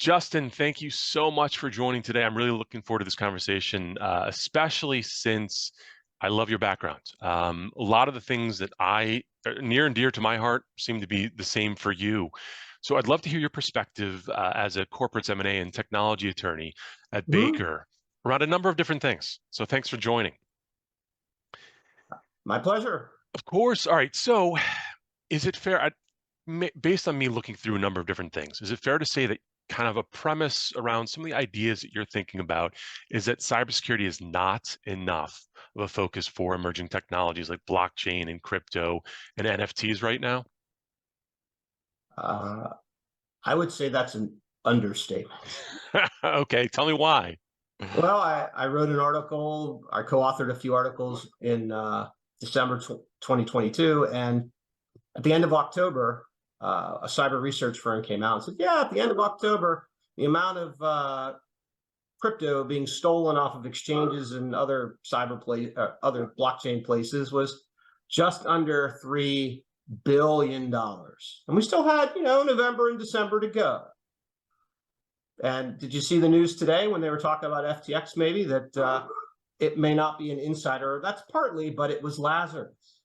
Justin, thank you so much for joining today. I'm really looking forward to this conversation, especially since I love your background. A lot of the things that are near and dear to my heart seem to be the same for you. So I'd love to hear your perspective as a corporate M&A and technology attorney at Mhm. Baker around a number of different things. So thanks for joining. My pleasure. Of course. All right. So is it fair, based on me looking through a number of different things, is it fair to say that kind of a premise around some of the ideas that you're thinking about is that cybersecurity is not enough of a focus for emerging technologies like blockchain and crypto and NFTs right now? Uh, I would say that's an understatement. Okay, tell me why. Well, I wrote an article, I co-authored a few articles in December 2022. And at the end of October, a cyber research firm came out and said, yeah, at the end of October, the amount of crypto being stolen off of exchanges and other other blockchain places was just under $3 billion. And we still had, November and December to go. And did you see the news today when they were talking about FTX, maybe that it may not be an insider? That's partly, but it was Lazarus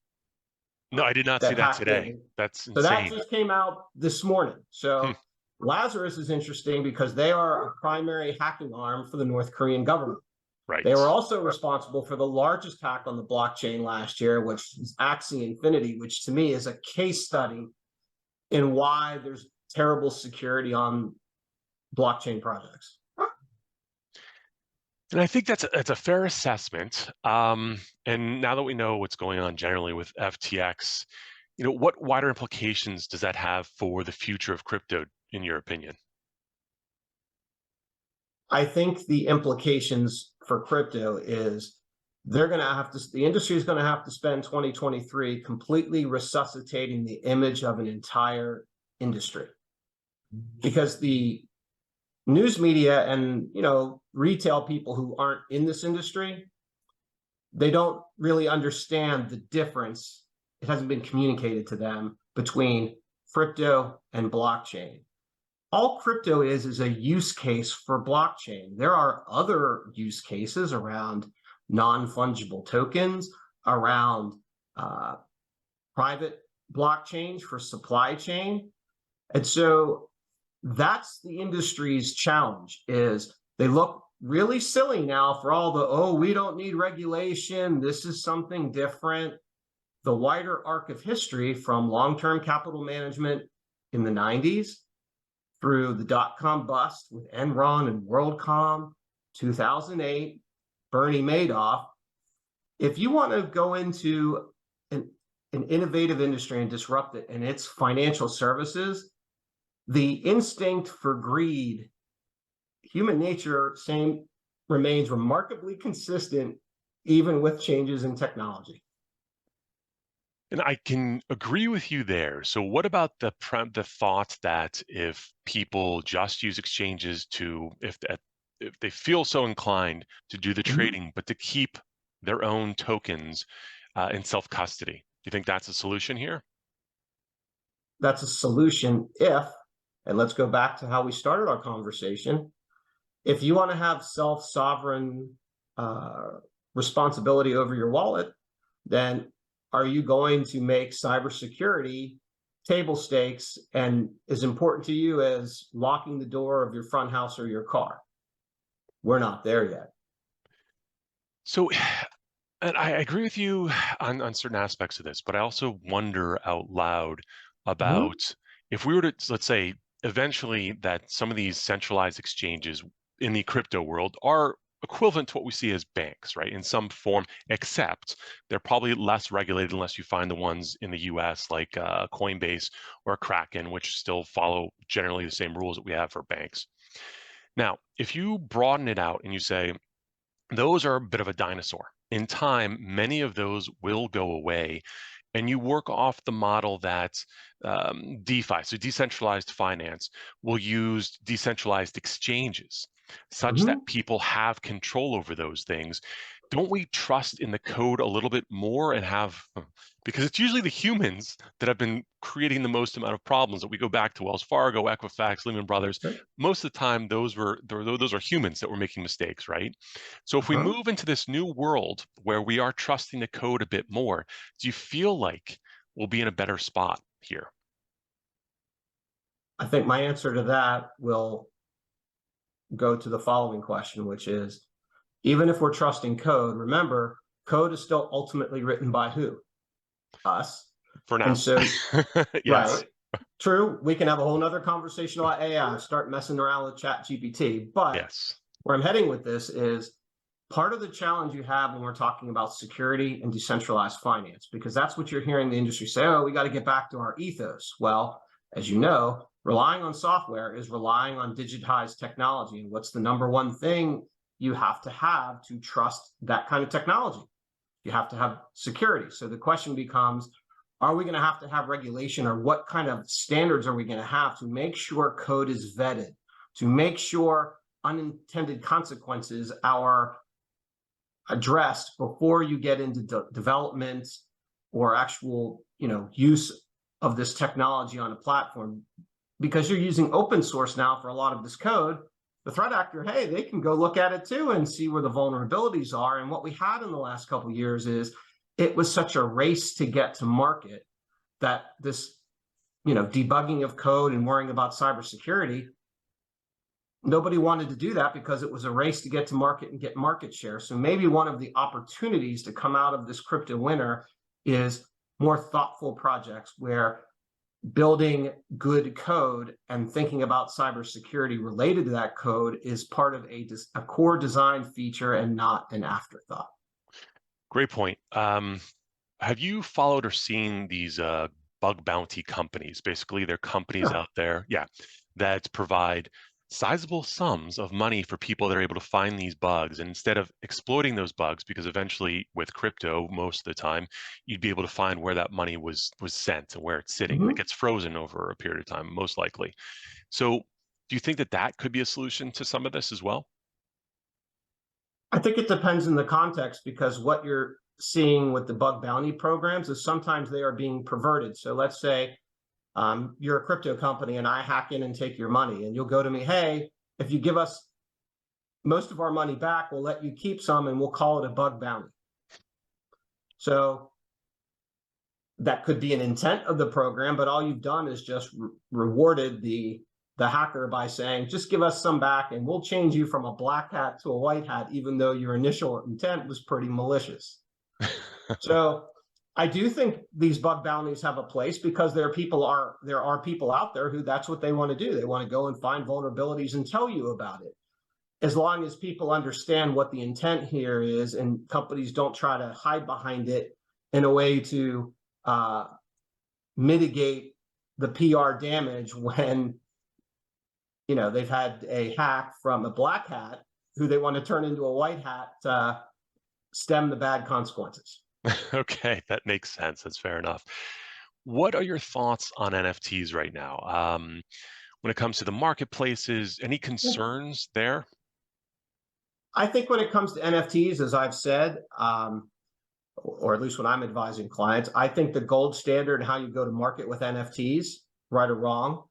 No, I did not see that that hacked today. in. That's So that insane. just came out this morning. Hmm, So Lazarus is interesting because they are a primary hacking arm for the North Korean government. They were right. also responsible for the largest hack on the blockchain last year, which is Axie Infinity, which to me is a case study in why there's terrible security on blockchain projects. And I think that's a fair assessment. And now that we know what's going on generally with FTX, what wider implications does that have for the future of crypto, in your opinion? I think the implications for crypto is the industry is going to have to spend 2023 completely resuscitating the image of an entire industry, because the news media and retail people who aren't in this industry, they don't really understand the difference. It hasn't been communicated to them between crypto and blockchain. All crypto is a use case for blockchain. There are other use cases around non-fungible tokens, around private blockchains for supply chain. And so that's the industry's challenge, is they look really silly now for all the, oh, we don't need regulation, this is something different. The wider arc of history from long-term capital management in the 90s through the dot-com bust with Enron and WorldCom, 2008, Bernie Madoff. If you want to go into an innovative industry and disrupt it, and it's financial services, the instinct for greed, human nature, remains remarkably consistent even with changes in technology. And I can agree with you there. So what about the thought that if people just use exchanges if they feel so inclined to do the Mhm. trading, but to keep their own tokens in self-custody? Do you think that's a solution here? That's a solution and let's go back to how we started our conversation, if you want to have self-sovereign uh, responsibility over your wallet, then are you going to make cybersecurity table stakes and as important to you as locking the door of your front house or your car? We're not there yet. So, and I agree with you on certain aspects of this, but I also wonder out loud Mhm. about if we were to, let's say, eventually that some of these centralized exchanges in the crypto world are equivalent to what we see as banks, right, in some form, except they're probably less regulated unless you find the ones in the US like Coinbase or Kraken, which still follow generally the same rules that we have for banks. Now, if you broaden it out and you say, those are a bit of a dinosaur. In time, many of those will go away, and you work off the model that DeFi, so decentralized finance, will use decentralized exchanges such that Mhm. people have control over those things. don't we trust in the code a little bit more and have, because it's usually the humans that have been creating the most amount of problems. That we go back to Wells Fargo, Equifax, Lehman Brothers. Most of the time, those are humans that were making mistakes, right? So if we Uh-huh. move into this new world where we are trusting the code a bit more, do you feel like we'll be in a better spot here? I think my answer to that will go to the following question, which is, even if we're trusting code, remember, code is still ultimately written by who? Us. For And now. so, Yes. right, true, we can have a whole nother conversation about AI, start messing around with ChatGPT. But Yes. where I'm heading with this is part of the challenge you have when we're talking about security and decentralized finance, because that's what you're hearing the industry say, oh, we got to get back to our ethos. Well, as you know, relying on software is relying on digitized technology. And what's the number one thing you have to trust that kind of technology? You have to have security. So the question becomes, are we going to have regulation, or what kind of standards are we going to have to make sure code is vetted, to make sure unintended consequences are addressed before you get into development or actual, use of this technology on a platform? Because you're using open source now for a lot of this code, the threat actor, hey, they can go look at it too and see where the vulnerabilities are. And what we had in the last couple of years is it was such a race to get to market that this, debugging of code and worrying about cybersecurity, nobody wanted to do that because it was a race to get to market and get market share. So maybe one of the opportunities to come out of this crypto winter is more thoughtful projects where building good code and thinking about cybersecurity related to that code is part of a core design feature and not an afterthought. Great point. Have you followed or seen these bug bounty companies? Basically, they're companies Sure. out there, yeah, that provide sizable sums of money for people that are able to find these bugs. And instead of exploiting those bugs, because eventually with crypto, most of the time, you'd be able to find where that money was sent and where it's sitting. And it Mhm. gets frozen over a period of time, most likely. So do you think that that could be a solution to some of this as well? I think it depends in the context, because what you're seeing with the bug bounty programs is sometimes they are being perverted. So let's say you're a crypto company and I hack in and take your money, and you'll go to me, hey, if you give us most of our money back, we'll let you keep some and we'll call it a bug bounty. So that could be an intent of the program, but all you've done is just rewarded the hacker by saying, just give us some back and we'll change you from a black hat to a white hat, even though your initial intent was pretty malicious. So I do think these bug bounties have a place, because there are people out there who that's what they want to do. They want to go and find vulnerabilities and tell you about it. As long as people understand what the intent here is, and companies don't try to hide behind it in a way to mitigate the PR damage when they've had a hack from a black hat who they want to turn into a white hat to stem the bad consequences. Okay, that makes sense. That's fair enough. What are your thoughts on NFTs right now? When it comes to the marketplaces, any concerns there? I think when it comes to NFTs, as I've said, or at least when I'm advising clients, I think the gold standard how you go to market with NFTs, right or wrong,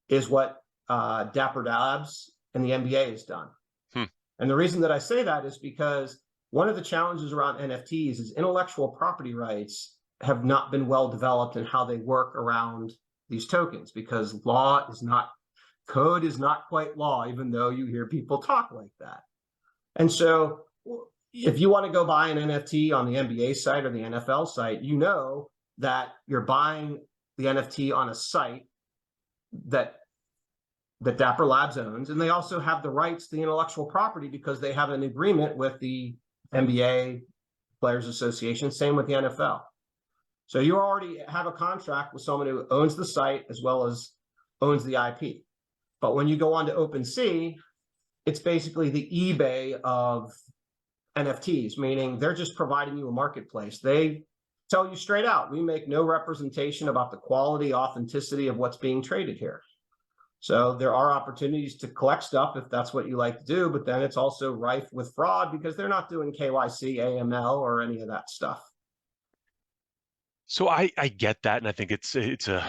is what Dapper Labs and the NBA has done. Hmm. And the reason that I say that is because one of the challenges around NFTs is intellectual property rights have not been well developed in how they work around these tokens, because code is not quite law, even though you hear people talk like that. And so if you want to go buy an NFT on the NBA site or the NFL site, you know that you're buying the NFT on a site that Dapper Labs owns, and they also have the rights to the intellectual property because they have an agreement with the NBA Players Association, same with the NFL. So you already have a contract with someone who owns the site as well as owns the IP. But when you go on to OpenSea, it's basically the eBay of NFTs, meaning they're just providing you a marketplace. They tell you straight out, we make no representation about the quality, authenticity of what's being traded here. So there are opportunities to collect stuff if that's what you like to do, but then it's also rife with fraud because they're not doing KYC, AML, or any of that stuff. So I get that, and I think it's a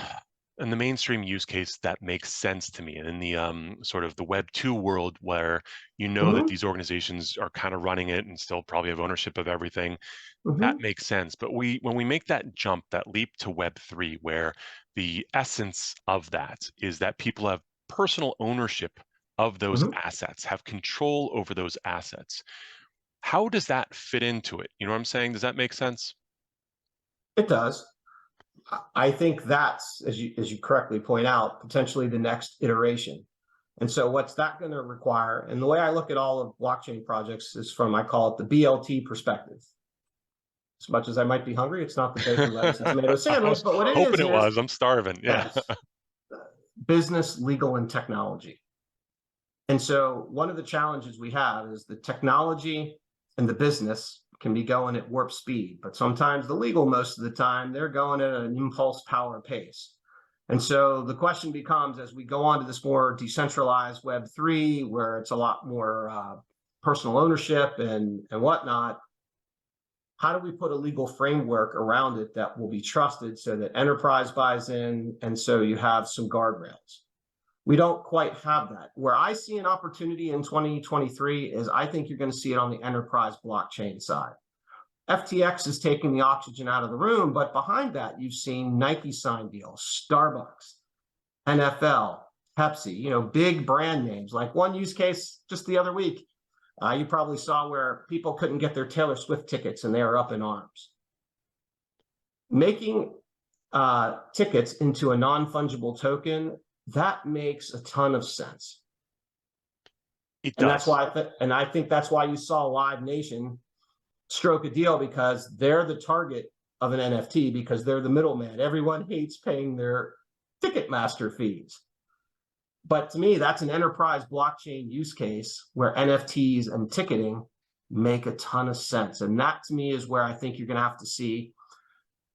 in the mainstream use case that makes sense to me. And in the sort of the Web 2 world, where you know that Hmm. these organizations are kind of running it and still probably have ownership of everything, that Hmm. makes sense. But when we make that jump, that leap to Web 3, where the essence of that is that people have personal ownership of those Hmm. assets, have control over those assets. How does that fit into it? You know what I'm saying? Does that make sense? It does. I think that's, as you correctly point out, potentially the next iteration. And so what's that going to require? And the way I look at all of blockchain projects is from, I call it the BLT perspective. As much as I might be hungry, it's not the bacon, lettuce, and tomato I sandwich, was but what it hoping it is was. I'm starving. Yeah. yes, business, legal, and technology. And so one of the challenges we have is the technology and the business can be going at warp speed, but sometimes the legal, most of the time, they're going at an impulse power pace. And so the question becomes, as we go on to this more decentralized Web3, where it's a lot more personal ownership and whatnot, how do we put a legal framework around it that will be trusted so that enterprise buys in and so you have some guardrails? We don't quite have that. Where I see an opportunity in 2023 is I think you're going to see it on the enterprise blockchain side. FTX is taking the oxygen out of the room, but behind that, you've seen Nike sign deals, Starbucks, NFL, Pepsi, big brand names. Like one use case just the other week, you probably saw where people couldn't get their Taylor Swift tickets and they are up in arms. Making tickets into a non-fungible token, that makes a ton of sense. It And that's does. why I think that's why you saw Live Nation stroke a deal, because they're the target of an NFT because they're the middleman. Everyone hates paying their Ticketmaster fees. But to me, that's an enterprise blockchain use case where NFTs and ticketing make a ton of sense. And that to me is where I think you're going to have to see.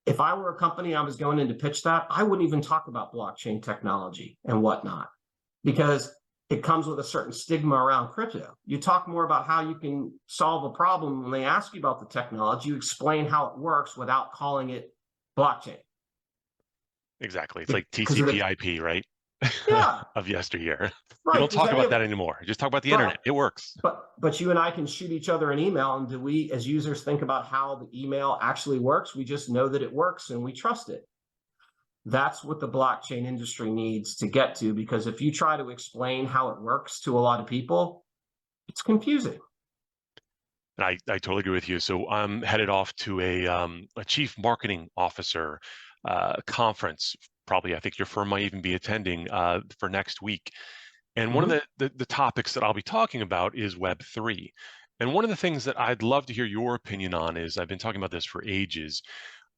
If I were a company, I was going in to pitch that, I wouldn't even talk about blockchain technology and whatnot, because it comes with a certain stigma around crypto. You talk more about how you can solve a problem. When they ask you about the technology, you explain how it works without calling it blockchain. Exactly. It's like Because of the, TCP/IP, right? yeah, Of yesteryear. We right. don't Does talk any about of, that anymore. Just talk about the right. internet. It works. But you and I can shoot each other an email, and do we as users think about how the email actually works? We just know that it works and we trust it. That's what the blockchain industry needs to get to, because if you try to explain how it works to a lot of people, it's confusing. And I totally agree with you. So I'm headed off to a chief marketing officer conference. Probably, I think your firm might even be attending for next week. And one of Mm-hmm. the topics that I'll be talking about is Web3. And one of the things that I'd love to hear your opinion on is, I've been talking about this for ages,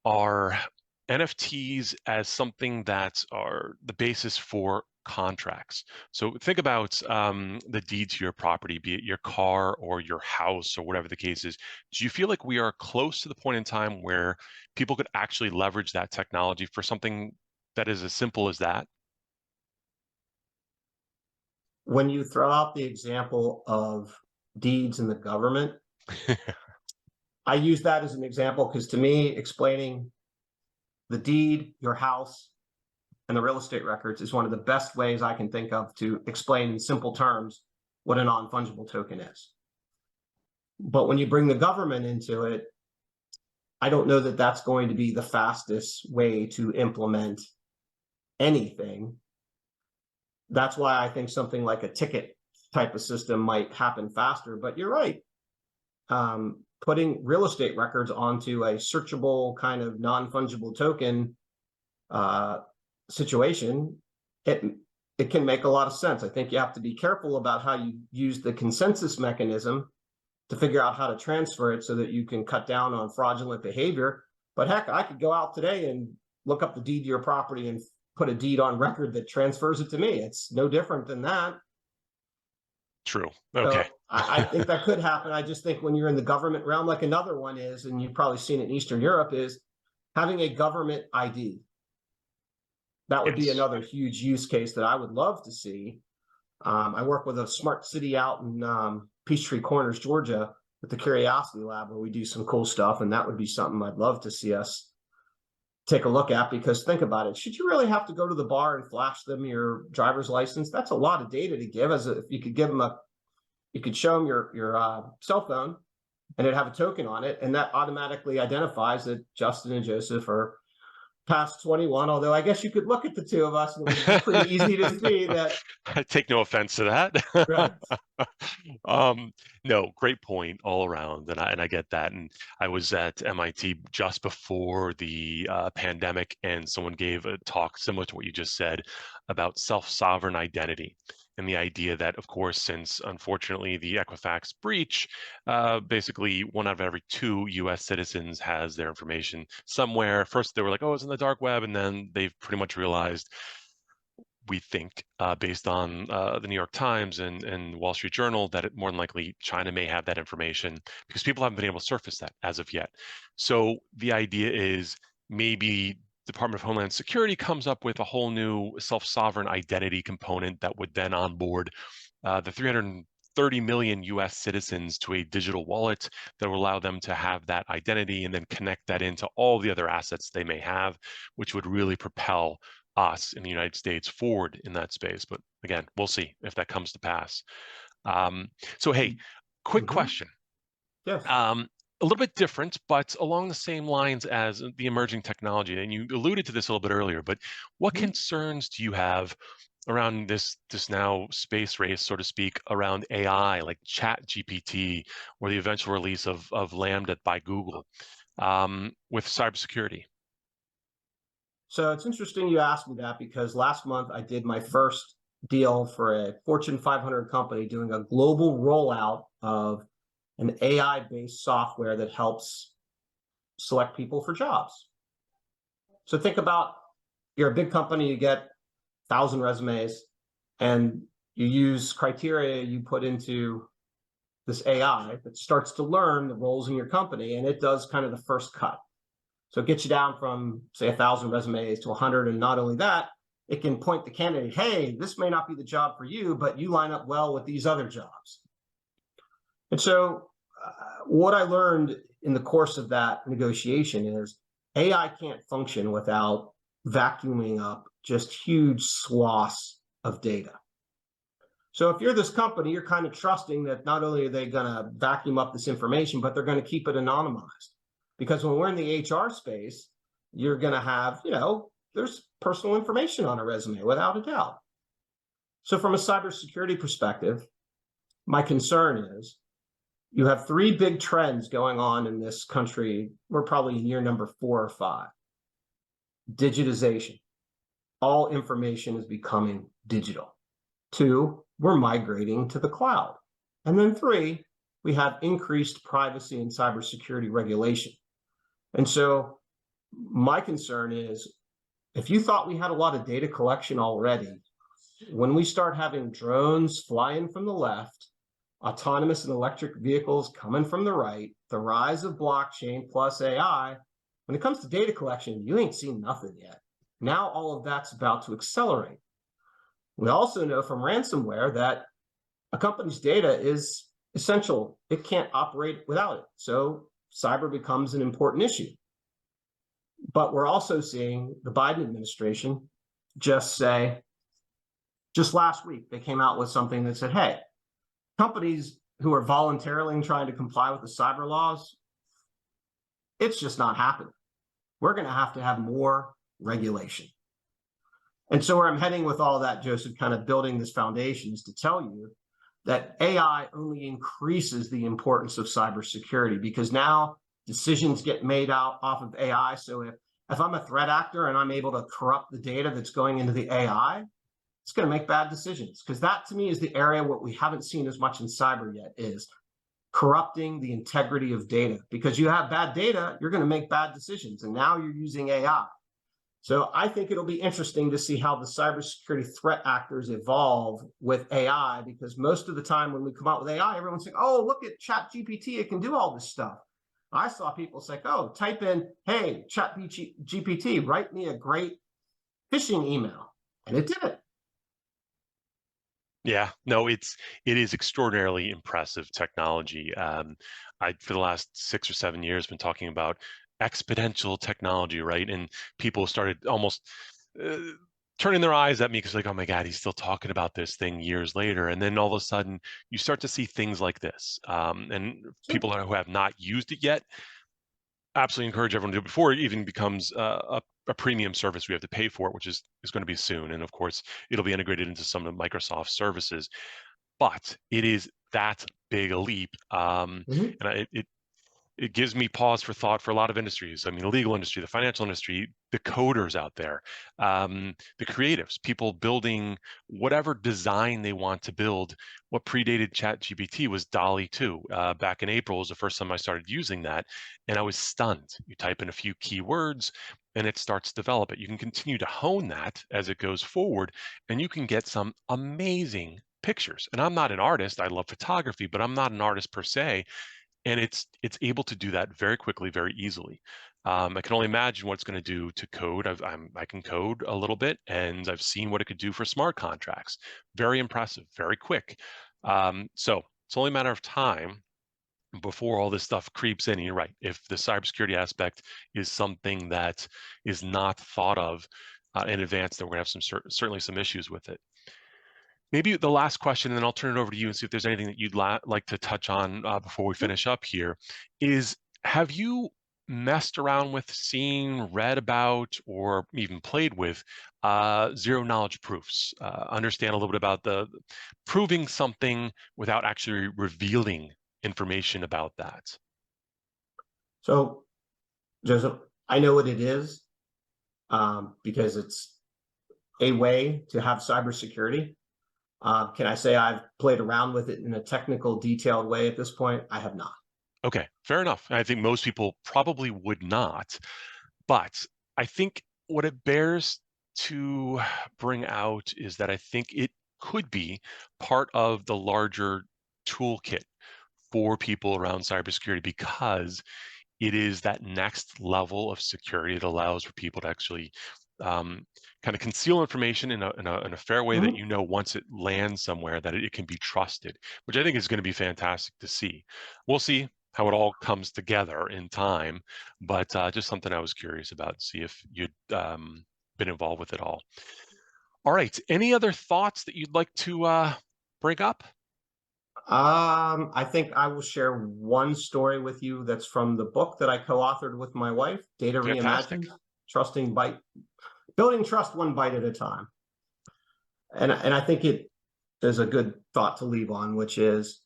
are NFTs as something that are the basis for contracts. So think about the deed to your property, be it your car or your house or whatever the case is. Do you feel like we are close to the point in time where people could actually leverage that technology for something that is as simple as that? When you throw out the example of deeds in the government, I use that as an example because to me, explaining the deed, your house, and the real estate records is one of the best ways I can think of to explain in simple terms what a non-fungible token is. But when you bring the government into it, I don't know that that's going to be the fastest way to implement anything. That's why I think something like a ticket type of system might happen faster. But you're right. Putting real estate records onto a searchable kind of non-fungible token situation, it can make a lot of sense. I think you have to be careful about how you use the consensus mechanism to figure out how to transfer it so that you can cut down on fraudulent behavior. But heck, I could go out today and look up the deed to your property and put a deed on record that transfers it to me. It's no different than that. True. Okay. So I think that could happen. I just think when you're in the government realm, like another one is, and you've probably seen it in Eastern Europe, is having a government ID. That would be Yes. another huge use case that I would love to see. I work with a smart city out in Peachtree Corners, Georgia, with the Curiosity Lab, where we do some cool stuff, and that would be something I'd love to see us take a look at. Because think about it, should you really have to go to the bar and flash them your driver's license? That's a lot of data to give. If you could give them you could show them your cell phone, and it'd have a token on it, and that automatically identifies that Justin and Joseph are past 21. Although I guess you could look at the two of us, and it would be pretty easy to see that. I take no offense to that. Right. No, great point all around, and I get that. And I was at MIT just before the pandemic, and someone gave a talk similar to what you just said about self-sovereign identity. And the idea that, of course, since unfortunately the Equifax breach, basically 1 out of every 2 U.S. citizens has their information somewhere. First, they were like, "Oh, it's in the dark web," and then they've pretty much realized, we think, based on the New York Times and Wall Street Journal, that more than likely China may have that information because people haven't been able to surface that as of yet. So the idea is maybe Department of Homeland Security comes up with a whole new self-sovereign identity component that would then onboard the 330 million US citizens to a digital wallet that will allow them to have that identity and then connect that into all the other assets they may have, which would really propel us in the United States forward in that space. But again, we'll see if that comes to pass. So, hey, quick Mm-hmm. question. Yes. A little bit different, but along the same lines as the emerging technology. And you alluded to this a little bit earlier, but what Mm-hmm. concerns do you have around this now space race, so to speak, around AI, like ChatGPT, or the eventual release of Lambda by Google, with cybersecurity? So it's interesting you asked me that, because last month I did my first deal for a Fortune 500 company doing a global rollout of an AI-based software that helps select people for jobs. So think about, you're a big company, you get 1,000 resumes, and you use criteria you put into this AI that starts to learn the roles in your company, and it does kind of the first cut. So it gets you down from, say, 1,000 resumes to 100. And not only that, it can point the candidate, hey, this may not be the job for you, but you line up well with these other jobs. And so what I learned in the course of that negotiation is AI can't function without vacuuming up just huge swaths of data. So if you're this company, you're kind of trusting that not only are they going to vacuum up this information, but they're going to keep it anonymized. Because when we're in the HR space, you're going to have, there's personal information on a resume without a doubt. So from a cybersecurity perspective, my concern is you have 3 big trends going on in this country. We're probably in year number 4 or 5. Digitization. All information is becoming digital. 2, we're migrating to the cloud. And then 3, we have increased privacy and cybersecurity regulation. And so my concern is, if you thought we had a lot of data collection already, when we start having drones flying from the left, autonomous and electric vehicles coming from the right, the rise of blockchain plus AI, when it comes to data collection, you ain't seen nothing yet. Now all of that's about to accelerate. We also know from ransomware that a company's data is essential. It can't operate without it. So cyber becomes an important issue. But we're also seeing the Biden administration just last week, they came out with something that said, hey, companies who are voluntarily trying to comply with the cyber laws, it's just not happening. We're going to have more regulation. And so where I'm heading with all that, Joseph, kind of building this foundation, is to tell you that AI only increases the importance of cybersecurity, because now decisions get made out off of AI. So if I'm a threat actor and I'm able to corrupt the data that's going into the AI, it's going to make bad decisions. Because that, to me, is the area what we haven't seen as much in cyber yet, is corrupting the integrity of data. Because you have bad data, you're going to make bad decisions. And now you're using AI. So I think it'll be interesting to see how the cybersecurity threat actors evolve with AI, because most of the time when we come out with AI, everyone's saying, oh, look at ChatGPT, it can do all this stuff. I saw people say, oh, type in, hey, ChatGPT, write me a great phishing email, and it did it. Yeah, no, it is extraordinarily impressive technology. I for the last 6 or 7 years been talking about exponential technology, right? And people started almost uh, turning their eyes at me because like, oh my God, he's still talking about this thing years later. And then all of a sudden, you start to see things like this. And Sure. people who have not used it yet, absolutely encourage everyone to do it before it even becomes a premium service we have to pay for it, which is going to be soon. And of course, it'll be integrated into some of Microsoft services. But it is that big a leap, Mhm. and it gives me pause for thought for a lot of industries. I mean, the legal industry, the financial industry, the coders out there, the creatives, people building whatever design they want to build. What predated ChatGPT was DALL-E 2. Back in April was the first time I started using that, and I was stunned. You type in a few keywords, and it starts to develop it. You can continue to hone that as it goes forward, and you can get some amazing pictures. And I'm not an artist. I love photography, but I'm not an artist per se, and it's able to do that very quickly, very easily. I can only imagine what it's going to do to code. I can code a little bit, and I've seen what it could do for smart contracts. Very impressive, very quick. So it's only a matter of time before all this stuff creeps in. And you're right. If the cybersecurity aspect is something that is not thought of in advance, then we're going to have certainly some issues with it. Maybe the last question, and then I'll turn it over to you and see if there's anything that you'd like to touch on before we finish up here, is have you messed around with, seen, read about, or even played with zero knowledge proofs? Understand a little bit about the proving something without actually revealing information about that. So, Joseph, I know what it is, because it's a way to have cybersecurity. Can I say I've played around with it in a technical, detailed way at this point? I have not. Okay, fair enough. I think most people probably would not. But I think what it bears to bring out is that I think it could be part of the larger toolkit for people around cybersecurity, because it is that next level of security that allows for people to actually um, kind of conceal information in a fair way that Mhm. once it lands somewhere that it can be trusted, which I think is going to be fantastic to see. We'll see how it all comes together in time, but just something I was curious about, see if you'd been involved with it all. All right, any other thoughts that you'd like to bring up? I think I will share one story with you that's from the book that I co-authored with my wife, Data Fantastic. Reimagined, Trusting Byte, Building Trust One Byte at a Time. And I think it is a good thought to leave on, which is,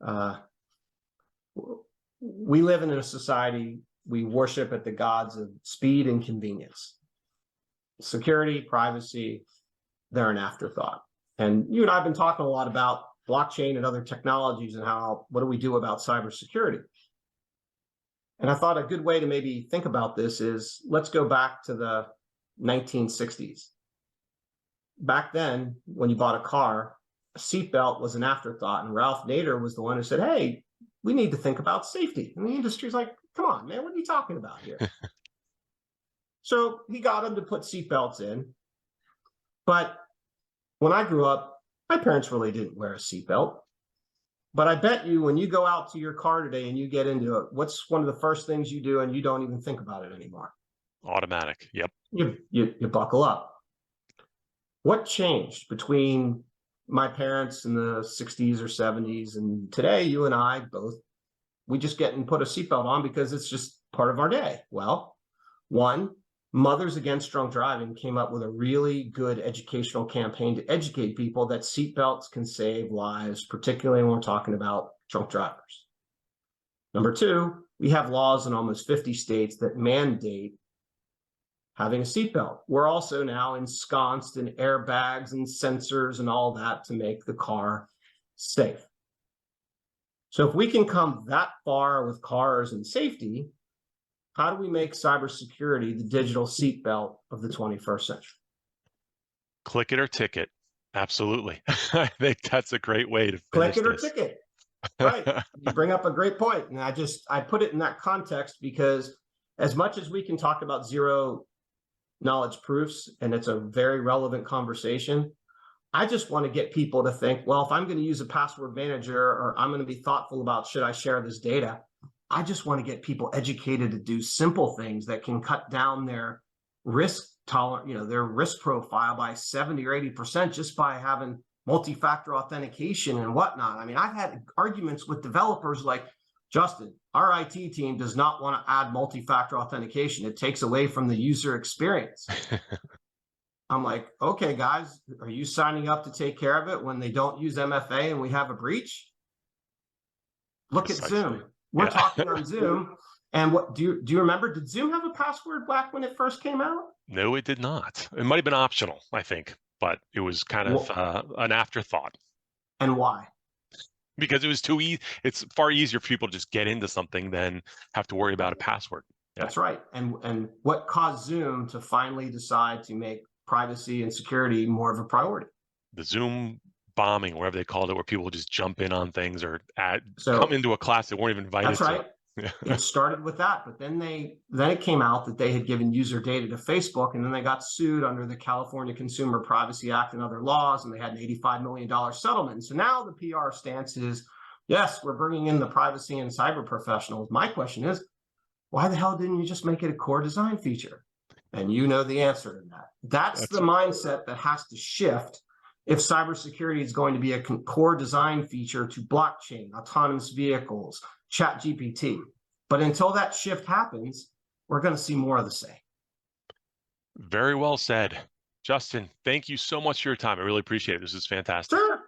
uh, we live in a society, we worship at the gods of speed and convenience. Security, privacy, they're an afterthought. And you and I have been talking a lot about blockchain and other technologies and how, what do we do about cybersecurity? And I thought a good way to maybe think about this is, let's go back to the 1960s. Back then, when you bought a car, a seatbelt was an afterthought. And Ralph Nader was the one who said, hey, we need to think about safety. And the industry's like, come on, man, what are you talking about here? So he got them to put seatbelts in. But when I grew up, my parents really didn't wear a seatbelt. But I bet you when you go out to your car today and you get into it, what's one of the first things you do and you don't even think about it anymore? Automatic. Yep. You buckle up. What changed between my parents in the 60s or 70s and today? You and I both, we just get and put a seatbelt on because it's just part of our day. Well, one, Mothers Against Drunk Driving came up with a really good educational campaign to educate people that seatbelts can save lives, particularly when we're talking about drunk drivers. Number two, we have laws in almost 50 states that mandate having a seatbelt. We're also now ensconced in airbags and sensors and all that to make the car safe. So if we can come that far with cars and safety, how do we make cybersecurity the digital seatbelt of the 21st century? Click it or ticket. Absolutely. I think that's a great way to Click finish it or this. ticket. Right. You bring up a great point. And I put it in that context because as much as we can talk about zero knowledge proofs, and it's a very relevant conversation. I just want to get people to think, well, if I'm going to use a password manager, or I'm going to be thoughtful about should I share this data, I just want to get people educated to do simple things that can cut down their risk tolerance, their risk profile by 70 or 80% just by having multi-factor authentication and whatnot. I mean, I've had arguments with developers like, Justin, our IT team does not want to add multi-factor authentication. It takes away from the user experience. I'm like, okay, guys, are you signing up to take care of it when they don't use MFA and we have a breach? Look at Zoom. We're talking on Zoom. And what do you remember? Did Zoom have a password back when it first came out? No, it did not. It might have been optional, I think, but it was kind of an afterthought. And why? Because it was too easy. It's far easier for people to just get into something than have to worry about a password. Yeah. That's right. And what caused Zoom to finally decide to make privacy and security more of a priority? The Zoom bombing, whatever they called it, where people just jump in on things or come into a class that weren't even invited to. That's right. It started with that, but then it came out that they had given user data to Facebook, and then they got sued under the California Consumer Privacy Act and other laws, and they had an $85 million settlement. So now the PR stance is, yes, we're bringing in the privacy and cyber professionals. My question is, why the hell didn't you just make it a core design feature? And you know the answer to that. That's the mindset that has to shift if cybersecurity is going to be a core design feature to blockchain, autonomous vehicles, ChatGPT. But until that shift happens, we're going to see more of the same. Very well said. Justin, thank you so much for your time. I really appreciate it. This is fantastic. Sure.